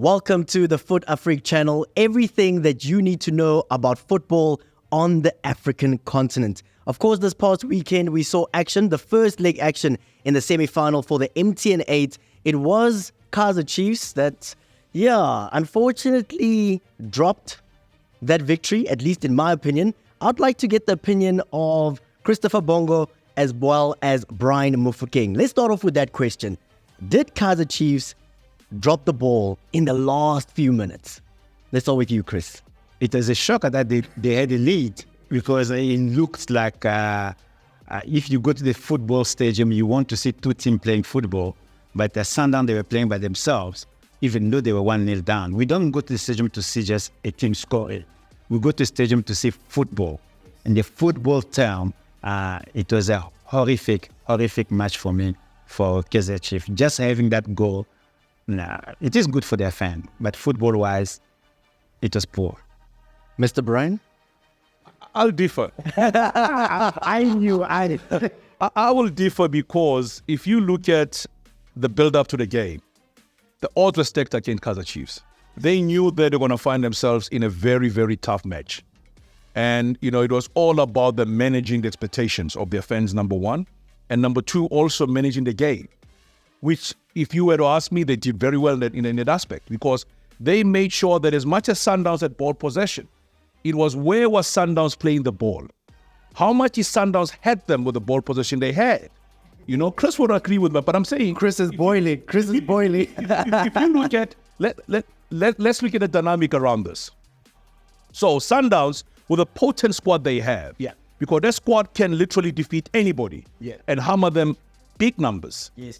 Welcome to the Fut-Afrique channel, everything that you need to know about football on the African continent. Of course, this past weekend we saw action, the first leg action in the semi-final for the MTN 8. It was Kaizer Chiefs that, unfortunately dropped that victory, at least in my opinion. I'd like to get the opinion of Christopher Bongo as well as Brian Mufokeng. Let's start off with that question. Did Kaizer Chiefs drop the ball in the last few minutes? Let's start with you, Chris. It was a shocker that they had a lead because it looks like if you go to the football stadium, you want to see two teams playing football, but at Sundowns, they were playing by themselves, even though they were 1-0 down. We don't go to the stadium to see just a team scoring. We go to the stadium to see football. In the football term, it was a horrific match for me, for Kaizer Chiefs. Just having that goal, it is good for their fan, but football-wise, it was poor. Mr. Brian? I'll differ. I will differ because if you look at the build-up to the game, the odds were stacked against Kaizer Chiefs. They knew that they were going to find themselves in a very, very tough match. And, it was all about them managing the expectations of their fans, number one. And number two, also managing the game, which, if you were to ask me, they did very well in that aspect because they made sure that as much as Sundowns had ball possession, it was where was Sundowns playing the ball? How much is Sundowns had them with the ball possession they had? Chris would agree with me, but I'm saying Chris is boiling. If you look at, let's look at the dynamic around this. So Sundowns, with a potent squad they have, because their squad can literally defeat anybody and hammer them big numbers. Yes.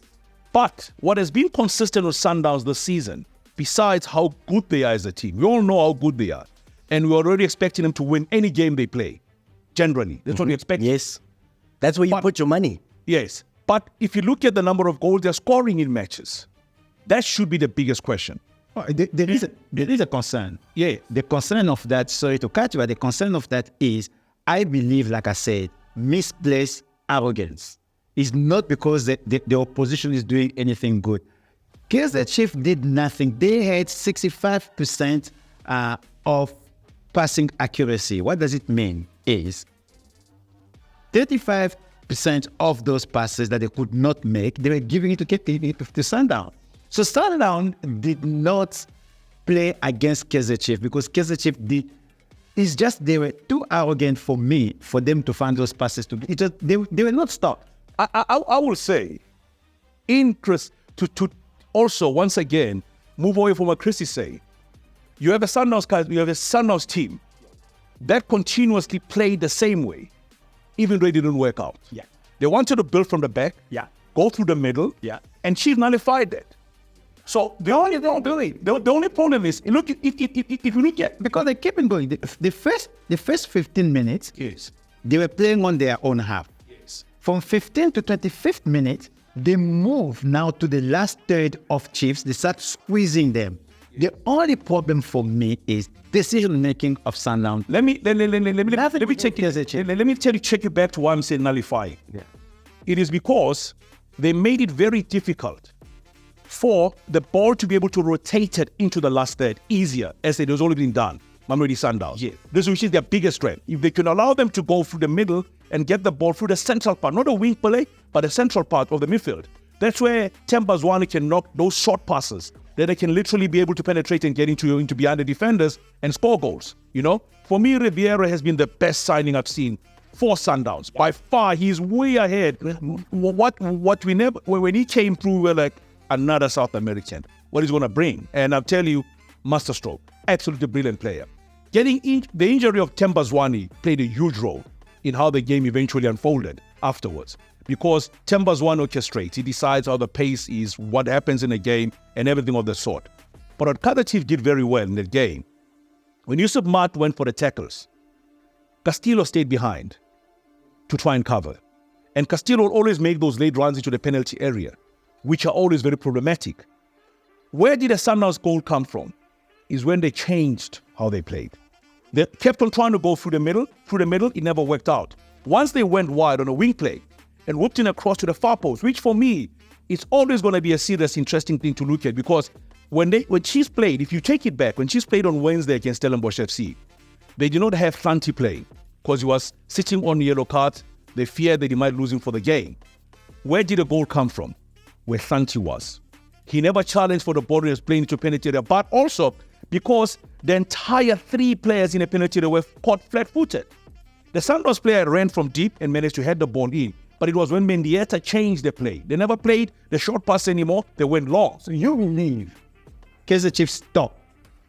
But what has been consistent with Sundowns this season, besides how good they are as a team, we all know how good they are. And we're already expecting them to win any game they play. Generally. That's what we expect. Yes. That's where you put your money. Yes. But if you look at the number of goals they're scoring in matches, that should be the biggest question. Oh, there is a concern. Yeah. The concern of that, sorry to cut you, but the concern of that is, I believe, like I said, misplaced arrogance. It's not because the opposition is doing anything good. Kaizer Chiefs did nothing. They had 65% of passing accuracy. What does it mean? Is 35% of those passes that they could not make, they were giving it to Sundowns. So Sundowns did not play against Kaizer Chiefs because Kaizer Chiefs they were too arrogant for them to find those passes. They were not stopped. I will say, Chris, to also, once again, move away from what Chris is saying. You have a Sundowns team that continuously played the same way, even though it didn't work out. Yeah. They wanted to build from the back, go through the middle, and Chiefs nullified that. So the only problem is, look, if you look at, because they kept on going. The first 15 minutes, they were playing on their own half. Yes. From 15 to 25th minute, they move now to the last third of Chiefs. They start squeezing them. The only problem for me is decision-making of Sundowns. Let me take you back to why I'm saying nullifying. Yeah. It is because they made it very difficult for the ball to be able to rotate it into the last third easier, as it has already been done. Mamelodi Sundowns. Yeah. This which is their biggest strength. If they can allow them to go through the middle and get the ball through the central part, not a wing play, but the central part of the midfield. That's where Themba Zwane can knock those short passes that they can literally be able to penetrate and get into behind the defenders and score goals. For me, Riviera has been the best signing I've seen for Sundowns. By far, he's way ahead. When he came through, we were like, another South American. What he's going to bring. And I'll tell you, masterstroke. Absolutely brilliant player. The injury of Themba Zwane played a huge role in how the game eventually unfolded afterwards. Because Themba Zwane orchestrates. He decides how the pace is, what happens in a game, and everything of the sort. But what Kaizer Chiefs did very well in that game, when Yusuf Maat went for the tackles, Castillo stayed behind to try and cover. And Castillo will always make those late runs into the penalty area, which are always very problematic. Where did the Sundowns goal come from? Is when they changed how they played. They kept on trying to go through the middle, it never worked out. Once they went wide on a wing play and whooped in across to the far post, which for me, it's always going to be a serious, interesting thing to look at because when Chiefs played, if you take it back, when Chiefs played on Wednesday against Stellenbosch FC, they did not have Santi playing because he was sitting on yellow card. They feared that he might lose him for the game. Where did the goal come from? Where Santi was. He never challenged for the ball when he was playing into penalty area, but also because the entire 3 players in the penalty area were caught flat-footed. The Sundowns player ran from deep and managed to head the ball in, but it was when Mendieta changed the play. They never played the short pass anymore. They went long. So you believe Kaizer Chiefs stopped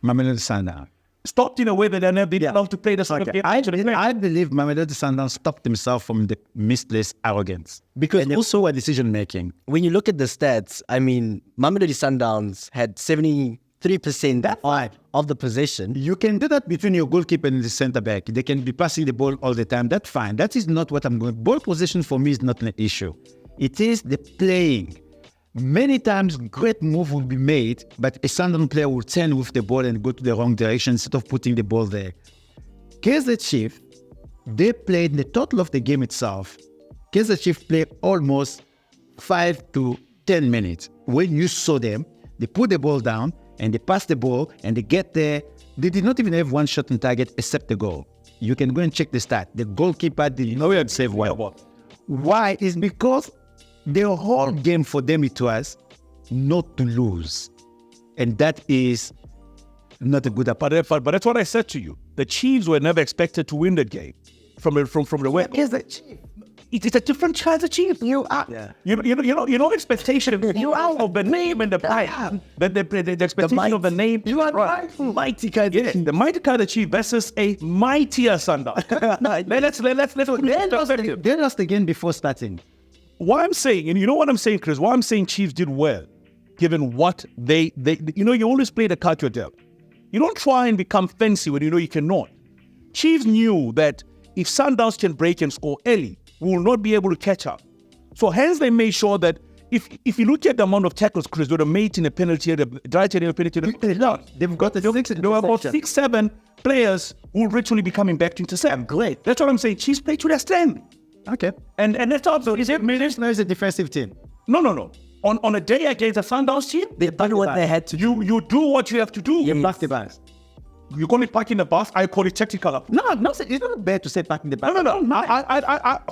Mamelodi Sundowns? Stopped in a way that they never did enough to play the sort of game. I believe Mamelodi Sundowns stopped himself from the misplaced arrogance. Because And also a decision-making. when you look at the stats, I mean, Mamelodi Sundowns had 73% of the possession. You can do that between your goalkeeper and the centre back. They can be passing the ball all the time. That's fine. That is not what I'm going. Ball possession for me is not an issue. It is the playing. Many times, great move will be made, but a Sundown player will turn with the ball and go to the wrong direction instead of putting the ball there. Kaizer Chiefs, they played the total of the game itself. Kaizer Chiefs played almost 5 to 10 minutes. When you saw them, they put the ball down and they pass the ball and they get there. They did not even have one shot on target except the goal. You can go and check the stat. The goalkeeper did not save well. Why? It's because the whole game for them it was not to lose. And that is not a good approach. But that's what I said to you. The Chiefs were never expected to win that game from the way. It's a different Kaizer Chiefs. You are, you know, expectation of you are of the name and the player. The expectation of the name. You are right. Mighty Kaizer Chiefs. The mighty Kaizer Chiefs versus a mightier Sundowns. let's put it in perspective. They lost again before starting. What I'm saying, and you know what I'm saying, Chris, what I'm saying Chiefs did well, given what they you always play the card you're dealt. You don't try and become fancy when you know you cannot. Chiefs knew that if Sundowns can break and score early, we will not be able to catch up. So hence they made sure that if you look at the amount of tackles, Chris, they were made in the penalty area, They've got there were about 6-7 players who will literally be coming back to intercept. Great. That's what I'm saying. Chiefs play to their strength. Okay. And that's also Is a defensive team? No. On a day against a Sundowns team, They did what they had to do. you do what you have to do. You block the bus. You call it parking the bus, I call it tactical. No, it's not bad to say parking the bus. No.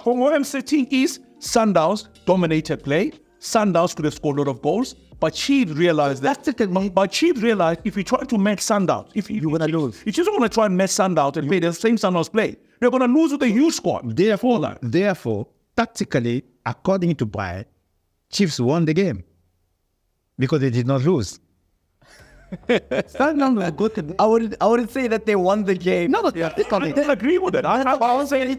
What I'm saying is Sundowns dominated play. Sundowns could have scored a lot of goals, but Chiefs realized that. But Chiefs realized if you try to match Sundowns, if you're gonna lose, if you just want to try and match Sundowns and play the same Sundowns play, they're gonna lose with a huge squad. Therefore, tactically, according to Brian, Chiefs won the game because they did not lose. I wouldn't say that they won the game. No, I don't agree with it. I was saying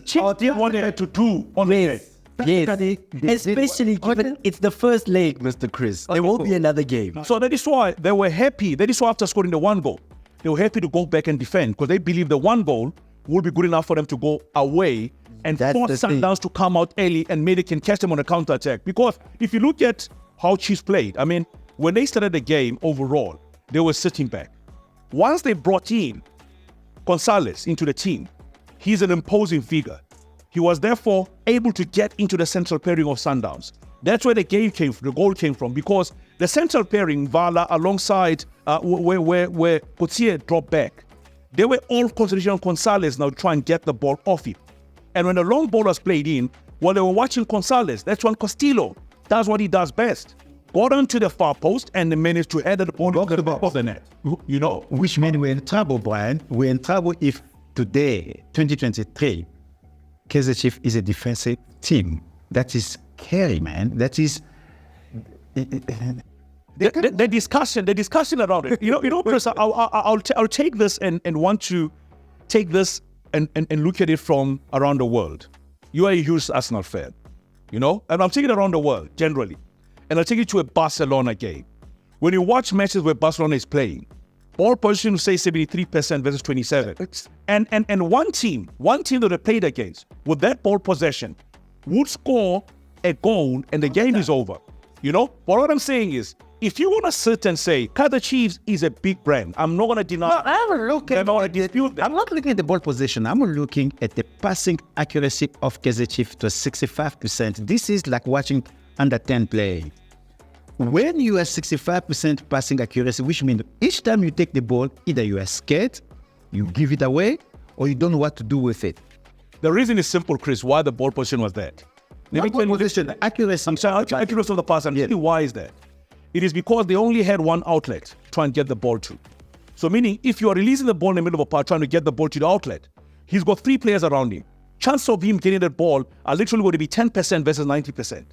Chiefs did what they had to do on the day. Yes, especially given it's the first leg, Mr. Chris. There won't be another game. So that is why they were happy. That is why after scoring the 1 goal, they were happy to go back and defend because they believe the 1 goal will be good enough for them to go away and force Sundowns to come out early and maybe can catch them on a counter-attack. Because if you look at how Chiefs played, I mean, when they started the game overall, they were sitting back. Once they brought in Gonzalez into the team, he's an imposing figure. He was therefore able to get into the central pairing of Sundowns. That's where the goal came from, because the central pairing, Vala, alongside where Coutier dropped back, they were all concentrating on Gonzalez now to try and get the ball off him. And when the long ball was played in, while they were watching Gonzalez, that's when Castillo does what he does best. Got onto the far post and they managed to head the ball off the back of the net. You know. Which means we're in trouble, Brian. We're in trouble if today, 2023, Kaizer Chiefs is a defensive team. That is scary, man. That is... The discussion around it. You know, Chris, I'll take this and want to take this and look at it from around the world. You are a huge Arsenal fan, you know? And I'm taking it around the world, generally. And I'll take you to a Barcelona game. When you watch matches where Barcelona is playing, ball position will say 73% versus 27%. And one team that they played against, with that ball possession, would score a goal and the game is over. You know? But what I'm saying is, if you want to sit and say, Kaizer Chiefs is a big brand, I'm not going to deny. No, I'm not looking at the ball position. I'm looking at the passing accuracy of Kaizer Chiefs to 65%. This is like watching under 10 play. when you have 65% passing accuracy, which means each time you take the ball, either you are scared, you give it away, or you don't know what to do with it. The reason is simple, Chris, why the ball position was that. Let me tell you Position, accuracy. I'm sorry, accuracy of the pass, and tell you why is that. It is because they only had one outlet to try and get the ball to. So meaning, if you are releasing the ball in the middle of a pass, trying to get the ball to the outlet, he's got 3 players around him. Chances of him getting that ball are literally going to be 10% versus 90%.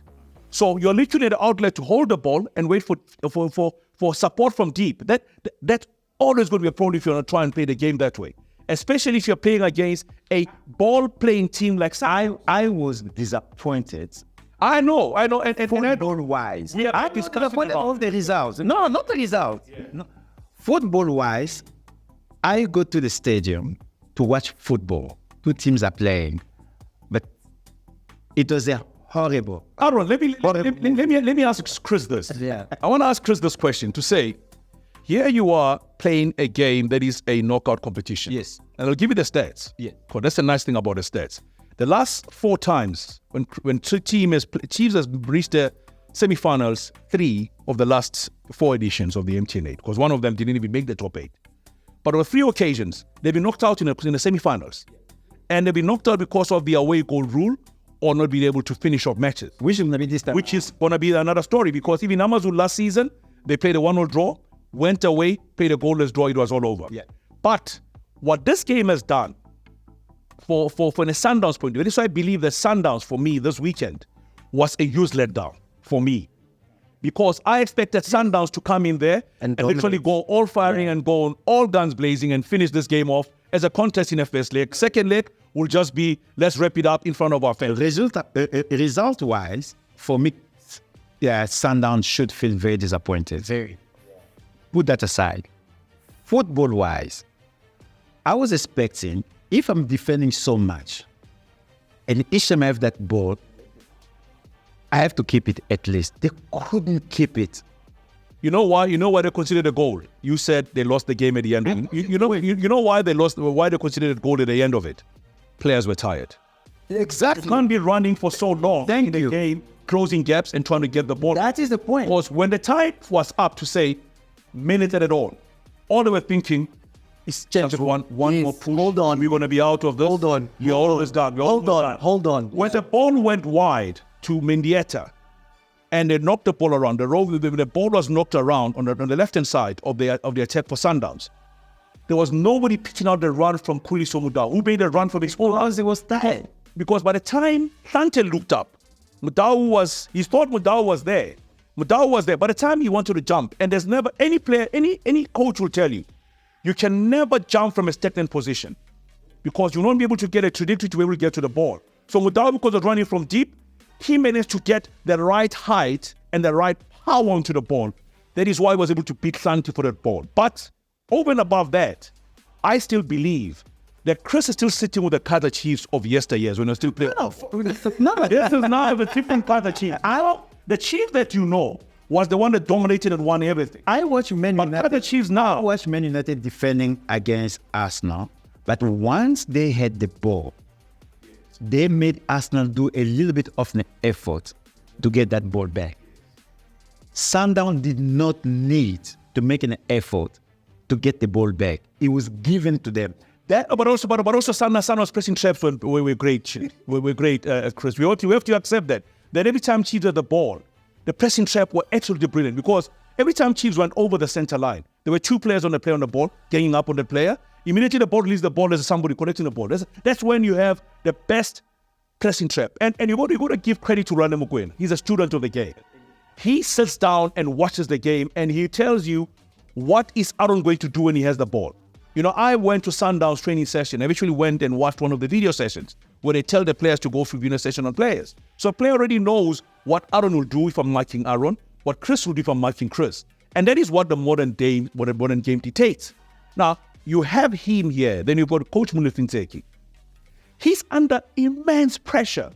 So you're literally at the outlet to hold the ball and wait for support from deep. That's always going to be a problem if you're going to try and play the game that way. Especially if you're playing against a ball-playing team like I was disappointed. I know. And Football-wise. Yeah, I discussed all the results. No, not the results. Yeah. No. Football-wise, I go to the stadium to watch football. 2 teams are playing. But it was a horrible. Aaron, let me ask Chris this. Yeah. I want to ask Chris this question to say, here you are playing a game that is a knockout competition. Yes. And I'll give you the stats. Yeah. Because that's the nice thing about the stats. The last 4 times when Chiefs has reached the semi-finals, 3 of the last 4 editions of the MTN8, because one of them didn't even make the top 8. But on 3 occasions, they've been knocked out in the semi-finals. And they've been knocked out because of the away goal rule or not being able to finish off matches. Which is going to be this time. Which is going to be another story, because even Amazon last season, they played a 1-0 draw, went away, played a goalless draw, it was all over. Yeah. But what this game has done for the Sundowns point of view, this is why I believe that Sundowns for me this weekend was a huge letdown for me. Because I expected Sundowns to come in there and literally go all firing and go on all guns blazing and finish this game off as a contest in the first leg. Second leg will just be, let's wrap it up in front of our fans. Result-wise, for me, Sundowns should feel very disappointed. Very. Put that aside. Football-wise, I was expecting, if I'm defending so much, and each time I have that ball, I have to keep it at least. They couldn't keep it. You know why? You know why they considered a goal? You said they lost the game at the end. You know why they lost? Why they considered a goal at the end of it? Players were tired. Exactly. You can't be running for so long Thank in the you. game, closing gaps and trying to get the ball. That is the point. Because when the time was up to say, minute at all they were thinking, it's just one more push. Hold on. We're going to be out of this. Hold on. We're always done. Hold on. When the ball went wide to Mendieta and they knocked the ball around, the ball was knocked around on the left-hand side of the attack for Sundowns. There was nobody pitching out the run from Kuliso Mudau, who made a run from his own. Because it was tired. Because by the time Sante looked up, he thought Mudau was there. Mudau was there. By the time he wanted to jump, and there's never any player, any coach will tell you, you can never jump from a stagnant position because you won't be able to get a trajectory to be able to get to the ball. So Mudau, because of running from deep, he managed to get the right height and the right power onto the ball. That is why he was able to beat Sante for that ball. But over and above that, I still believe that Chris is still sitting with the Kaizer Chiefs of yesteryears when he was still playing. No, This is now a different Kaizer Chiefs. The Chiefs that you know was the one that dominated and won everything. I watch Man But United. Kaizer Chiefs now. I watch Man United defending against Arsenal. But once they had the ball, they made Arsenal do a little bit of an effort to get that ball back. Sundown did not need to make an effort to get the ball back. It was given to them. But also, Sundowns pressing traps were great. Were great, Chris. We have to accept that. That every time Chiefs had the ball, the pressing trap were absolutely brilliant because every time Chiefs went over the center line, there were 2 players on the ball, ganging up on the player. Immediately the ball releases the ball, there's somebody connecting the ball. That's when you have the best pressing trap. And you got to give credit to Randa Mugwena. He's a student of the game. He sits down and watches the game and he tells you what is Aaron going to do when he has the ball. You know, I went to Sundowns training session. I actually went and watched one of the video sessions where they tell the players to go through video session on players. So a player already knows what Aaron will do if I'm marking Aaron, what Chris will do if I'm marking Chris. And that is what the modern game dictates. Now, you have him here, then you've got Coach Munifinteki. He's under immense pressure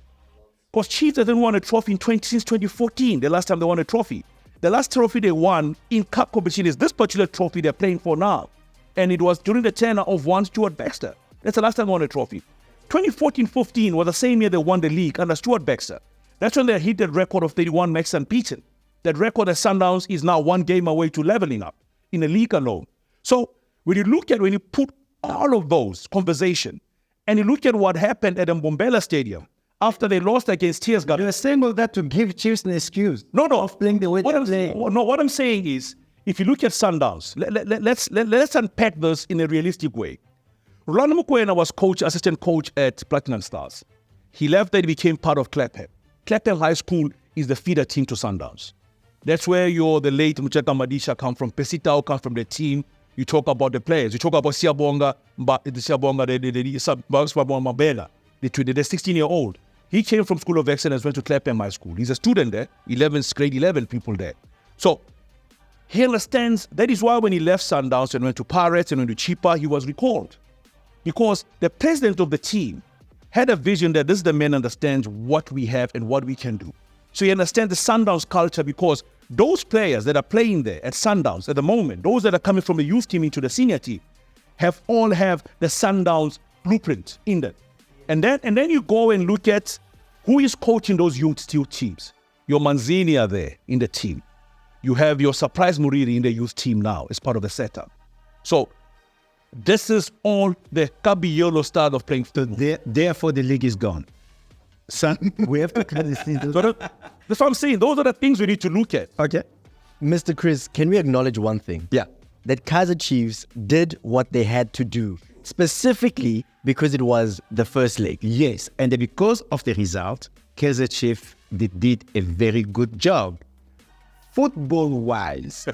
because Chiefs hasn't won a trophy since 2014, the last time they won a trophy. The last trophy they won in cup competition is this particular trophy they're playing for now. And it was during the tenure of one Stuart Baxter. That's the last time they won a trophy. 2014-15 was the same year they won the league under Stuart Baxter. That's when they hit the record of 31 matches unbeaten. that record at Sundowns is now one game away to leveling up in the league alone. So when you put all of those conversation and you look at what happened at Mbombela Stadium after they lost against Tearsgard. You're saying all that to give Chiefs an excuse. No. Of playing the way they play. What I'm saying is, if you look at Sundowns, let's unpack this in a realistic way. Rolando Mokoena was assistant coach at Platinum Stars. He left and became part of Clapham. Clapham High School is the feeder team to Sundowns. That's where the late Mucheka Madisha come from. Pesitao come from the team. You talk about the players. You talk about Siabonga, Mabela. They're 16-year-old. He came from School of Excellence, went to Clapham High School. He's a student there, grade 11 people there. So he understands. That is why when he left Sundowns and went to Pirates and went to Chipa, he was recalled. Because the president of the team had a vision that this the man understands what we have and what we can do. So he understands the Sundowns culture, because those players that are playing there at Sundowns at the moment, those that are coming from the youth team into the senior team, all have the Sundowns blueprint in them. And then you go and look at who is coaching those youth teams. Your Manzini are there in the team. You have your Surprise Muriri in the youth team now as part of the setup. So this is all the Kabiyolo style of playing. Therefore, the league is gone. We have to cut this season. So that's what I'm saying. Those are the things we need to look at. Okay. Mr. Chris, can we acknowledge one thing? Yeah. That Kaizer Chiefs did what they had to do, specifically because it was the first leg. Yes, and because of the result, Kaizer Chiefs did a very good job. Football-wise.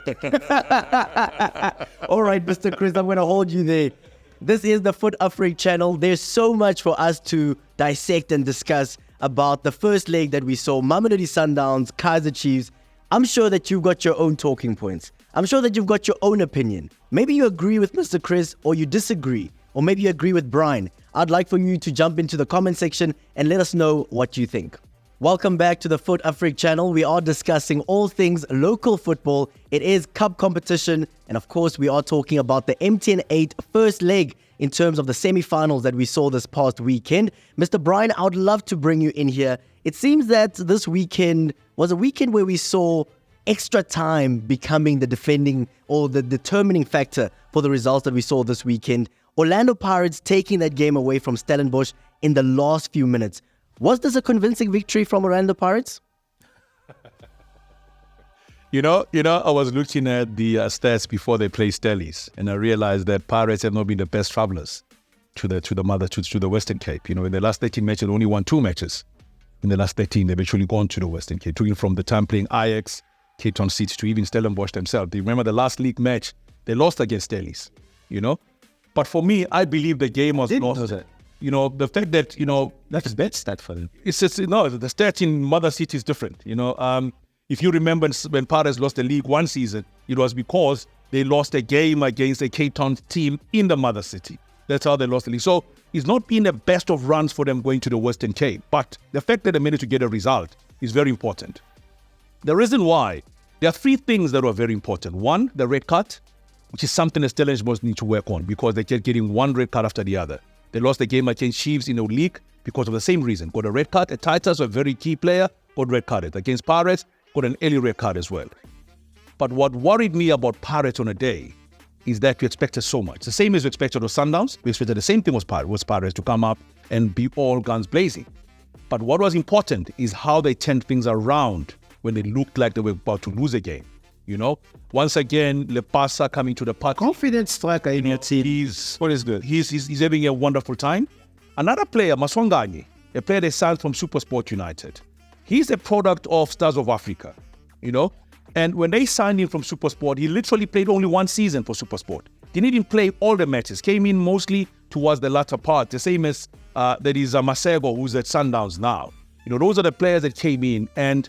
All right, Mr. Chris, I'm going to hold you there. This is the Fut-Afrique channel. There's so much for us to dissect and discuss about the first leg that we saw, Mamelodi Sundowns, Kaizer Chiefs. I'm sure that you've got your own talking points. I'm sure that you've got your own opinion. Maybe you agree with Mr. Chris or you disagree, or maybe you agree with Brian. I'd like for you to jump into the comment section and let us know what you think. Welcome back to the Fut-Afrique channel. We are discussing all things local football. It is cup competition. And of course, we are talking about the MTN 8 first leg in terms of the semi-finals that we saw this past weekend. Mr. Brian, I would love to bring you in here. It seems that this weekend was a weekend where we saw extra time becoming the defending or the determining factor for the results that we saw this weekend. Orlando Pirates taking that game away from Stellenbosch in the last few minutes. Was this a convincing victory from Orlando Pirates? You know, I was looking at the stats before they played Stellies, and I realized that Pirates have not been the best travelers to the Western Cape. In the last 13 matches, they only won 2 matches. In the last 13, they've actually gone to the Western Cape, taking from the time playing Ajax, Cape Town City, to even Stellenbosch themselves. Do you remember the last league match? They lost against Stellies, But for me, I believe the game was lost. The fact that, That's a bad stat for them. it's just, the stat in Mother City is different. If you remember when Pirates lost the league one season, it was because they lost a game against a Cape Town team in the Mother City. That's how they lost the league. So it's not been the best of runs for them going to the Western Cape. But the fact that they managed to get a result is very important. The reason why, there are 3 things that are very important. One, the red card, which is something the Stellenbosch need to work on because they kept getting one red card after the other. They lost the game against Chiefs in the league because of the same reason. Got a red card. At Titus, a very key player, got red carded. Against Pirates, got an early red card as well. But what worried me about Pirates on a day is that we expected so much. The same as we expected of Sundowns. We expected the same thing was Pirates to come up and be all guns blazing. But what was important is how they turned things around when they looked like they were about to lose a game. Once again, Lepasa coming to the party. Confident striker in your team. He's having a wonderful time. Another player, Maswangani, a player they signed from SuperSport United. He's a product of Stars of Africa, And when they signed him from SuperSport, he literally played only 1 season for SuperSport. Didn't even play all the matches. Came in mostly towards the latter part. The same as that is Masego, who's at Sundowns now. Those are the players that came in. And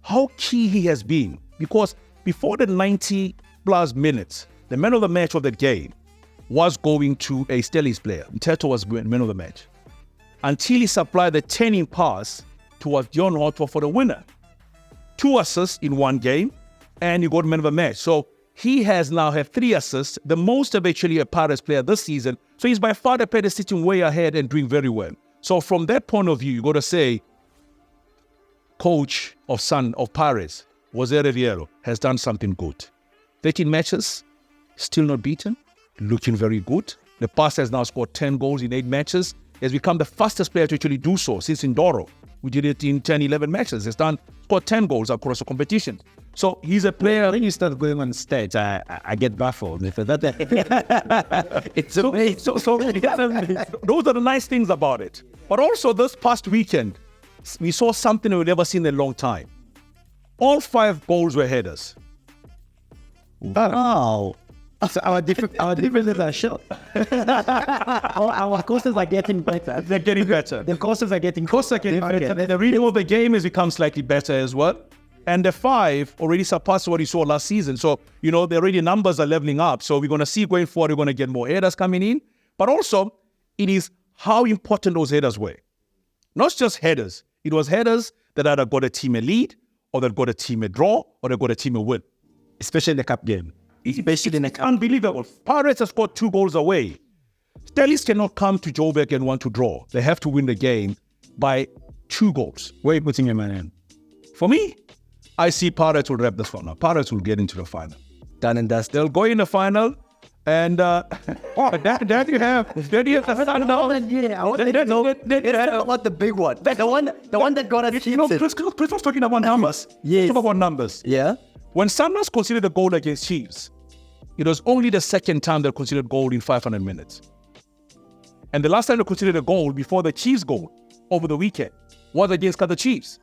how key he has been. Because before the 90 plus minutes, the man of the match of that game was going to a Stellies player. Teto was man of the match. Until he supplied the turning pass towards John Hotwa for the winner. 2 assists in 1 game, and he got man of the match. So he has now had 3 assists, the most of actually a Pirates player this season. So he's by far the player that's sitting way ahead and doing very well. So from that point of view, you got to say, coach of Pirates, Jose Riviero has done something good. 13 matches, still not beaten, looking very good. The past has now scored 10 goals in 8 matches. He has become the fastest player to actually do so since Indoro. We did it in 10, 11 matches. He's scored 10 goals across the competition. So he's a player. When you start going on stage, I get baffled. It's amazing. So those are the nice things about it. But also this past weekend, we saw something we've never seen in a long time. All 5 goals were headers. Wow. So our defenses are short. Our courses are getting better. They're getting better. The courses are getting better. The rhythm of the game has become slightly better as well. And the 5 already surpassed what you saw last season. So, the already numbers are leveling up. So we're going to see going forward, we're going to get more headers coming in. But also, it is how important those headers were. Not just headers. It was headers that either got a team a lead, or that got a team a draw, or that got a team a win. Especially in the cup game. Especially in the cup. Unbelievable. Pirates have scored 2 goals away. Stellies cannot come to Joburg and want to draw. They have to win the game by 2 goals. Where are you putting your money in? For me, I see Pirates will wrap this one up. Pirates will get into the final. Done and dusted. They'll go in the final, and there you have the Sundowns. Not the big one. The one that got us cheated. Chris was talking about numbers. Yes. Talk about numbers. Yeah. When Sundowns conceded a goal against Chiefs, it was only the second time they considered goal in 500 minutes. And the last time they considered a goal before the Chiefs goal over the weekend was against the Chiefs.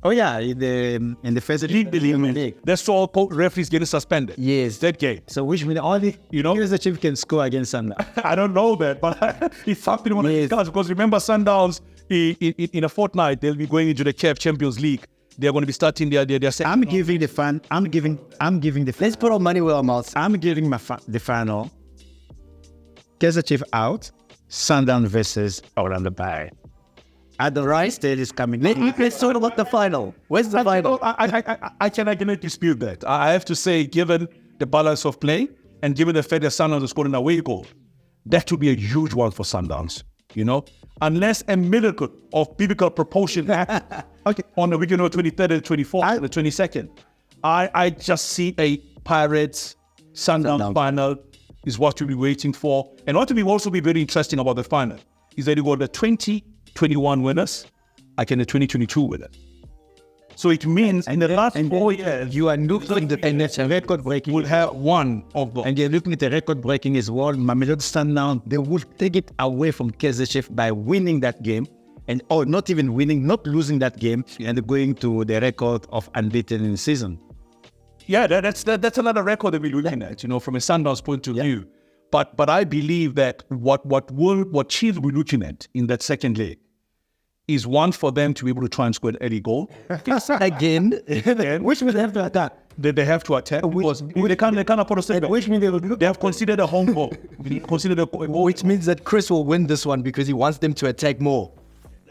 Oh yeah, in the first league. They saw referees getting suspended. Yes. That game. So which means only Kaizer Chiefs can score against Sundowns. I don't know that, but it's something we want to discuss, because remember, Sundowns in a fortnight they'll be going into the CAF Champions League. They're going to be starting their second. I'm giving the fan. Let's put our money where our mouths. I'm giving the final. Kaizer Chiefs out. Sundowns versus Orlando Pirates. At the right stage is coming. Let's talk about the final. Where's the final? I cannot dispute that. I have to say, given the balance of play and given the fact that Sundowns has scored an away goal, that would be a huge one for Sundowns. Unless a miracle of biblical proportion on the weekend of 23rd and 24th and the 22nd, I just see a Pirates Sundowns final is what we'll be waiting for. And what will also be very interesting about the final is that you got the 2021 winners against the 2022 winners. So it means in the last 4 years, you are looking at a record breaking. we'll have one of them. And you're looking at a record breaking as well. Mamelodi Sundowns, they will take it away from Kaizer Chiefs by winning that game, not even winning, not losing that game, and going to the record of unbeaten in the season. Yeah, that's another record that we're looking at, from a Sundowns point of view. But I believe that what Chiefs will be looking at in that second leg is one for them to be able to try and score an early goal. Again. Which means they have to attack. They have to attack because they can't afford to stay back. Which means They have considered a home goal. Which means that Chris will win this one because he wants them to attack more.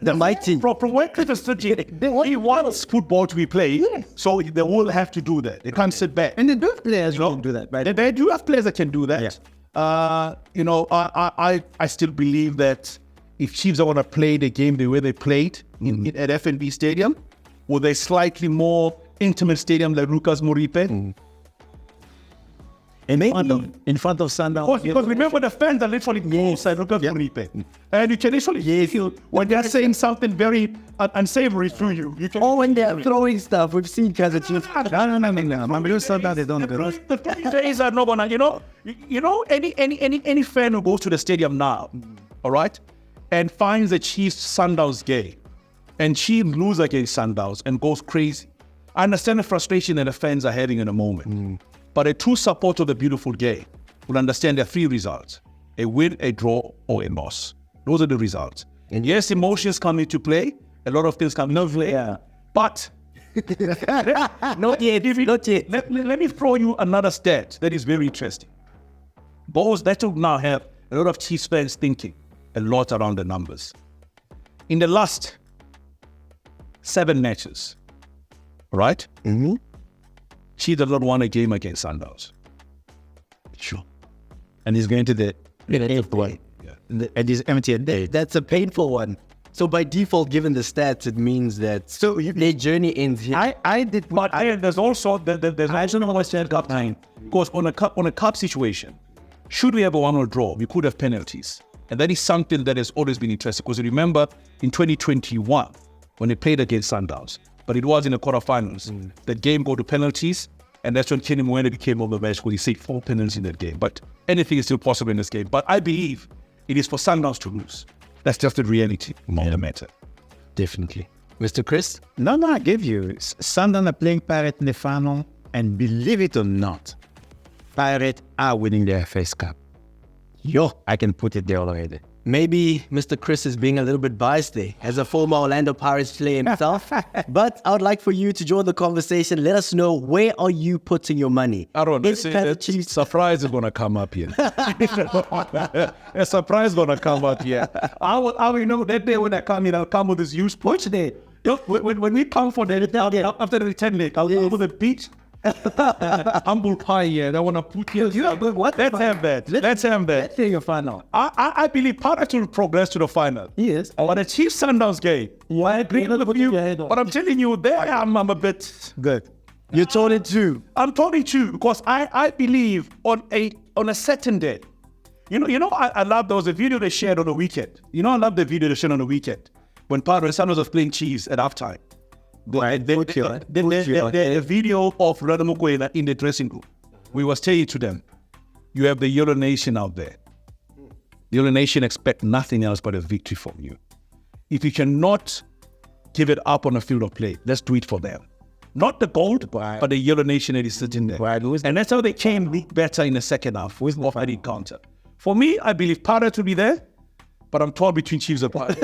The mighty. From where Chris is sitting, he wants football to be played, so they will have to do that. They can't sit back. And they do have players who can do that. Right? They do have players that can do that. Yeah. I still believe that if Chiefs are going to play the game the way they played at FNB Stadium, with a slightly more intimate stadium like Lucas Moripe. In front of Sundowns. Because remember, the fans are literally inside Lucas Moripe. And you can literally feel when they're saying something very unsavory through you. Or when they're throwing stuff. We've seen Kaizer Chiefs. No. Mamelodi Sundowns, they don't do that. The days are not gonna, any fan who goes to the stadium now, all right, and finds a Chiefs Sundowns game, and Chiefs lose against Sundowns and goes crazy. I understand the frustration that the fans are having in a moment, but a true supporter of the beautiful game will understand there are 3 results: a win, a draw, or a loss. Those are the results. And yes, emotions come into play. A lot of things come into play. Yeah. But Not yet. Let me throw you another stat that is very interesting. Because that will now have a lot of Chiefs fans thinking a lot around the numbers. In the last 7 matches, right? Mm-hmm. Chiefs have not won a game against Sundowns. Sure. And he's going to the 8th one. Yeah. And he's empty at day. That's a painful one. So by default, given the stats, it means that their journey ends here. I did. But there's also there's I don't know what said cup time. Because on a cup situation, should we have a 1-1 draw, we could have penalties, and that is something that has always been interesting. Because remember in 2021 when they played against Sundowns, but it was in the quarterfinals. That game go to penalties, and that's when Kenny Mwene became over the match because he saved 4 penalties in that game. But anything is still possible in this game. But I believe it is for Sundowns to lose. That's just the reality of the matter. Definitely. Mr. Chris? No, I give you. Sundowns are playing Pirate in the final, and believe it or not, Pirate are winning the FA Cup. I can put it there already. Maybe Mr. Chris is being a little bit biased there as a former Orlando Pirates player himself. But I would like for you to join the conversation. Let us know, where are you putting your money? Aaron, surprise is going to come up here. A surprise is going to come up here. I will know that day when I come in, I'll come with this huge punch there. When we come for the after the 10 leg, I'll come with a beach. Humble pie here. I want to put here. Let's have that. Let's have that. Let's say your final. I believe Pirates will progress to the final. Yes. But the Chiefs Sundowns game, I agree with you. But I'm telling you, there I'm a bit Good. You're torn in two. I'm torn in two because I believe on a certain day. I love there was a video they shared on the weekend. I love the video they shared on the weekend when Pirates Sundowns was playing Chiefs at halftime. The video of Rada Mokoena in the dressing room. We were saying to them, you have the Yellow Nation out there. The Yellow Nation expect nothing else but a victory from you. If you cannot give it up on the field of play, let's do it for them. Not the gold, but the Yellow Nation that is sitting there. And that's how they came better in the second half of that encounter. For me, I believe Pirates will be there. But I'm torn between Chiefs and Pirates.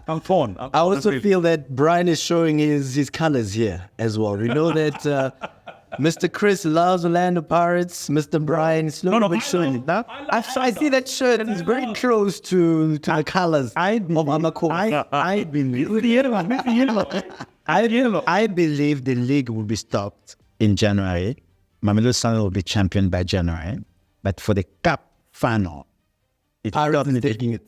I'm torn. I also feel that Brian is showing his colors here as well. We know that Mr. Chris loves Orlando Pirates. Mr. Brian slowly but surely. I see that shirt and it's very close to the colors of Amakor. I believe the league will be stopped in January. Mamelodi Sundowns will be champion by January. But for the cup final, Pirates is taking it.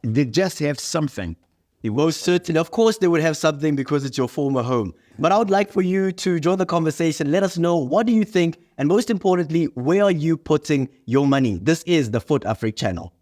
They just have something. Most certainly. Of course, they would have something because it's your former home. But I would like for you to join the conversation. Let us know, what do you think? And most importantly, where are you putting your money? This is the Fut-Afrique channel.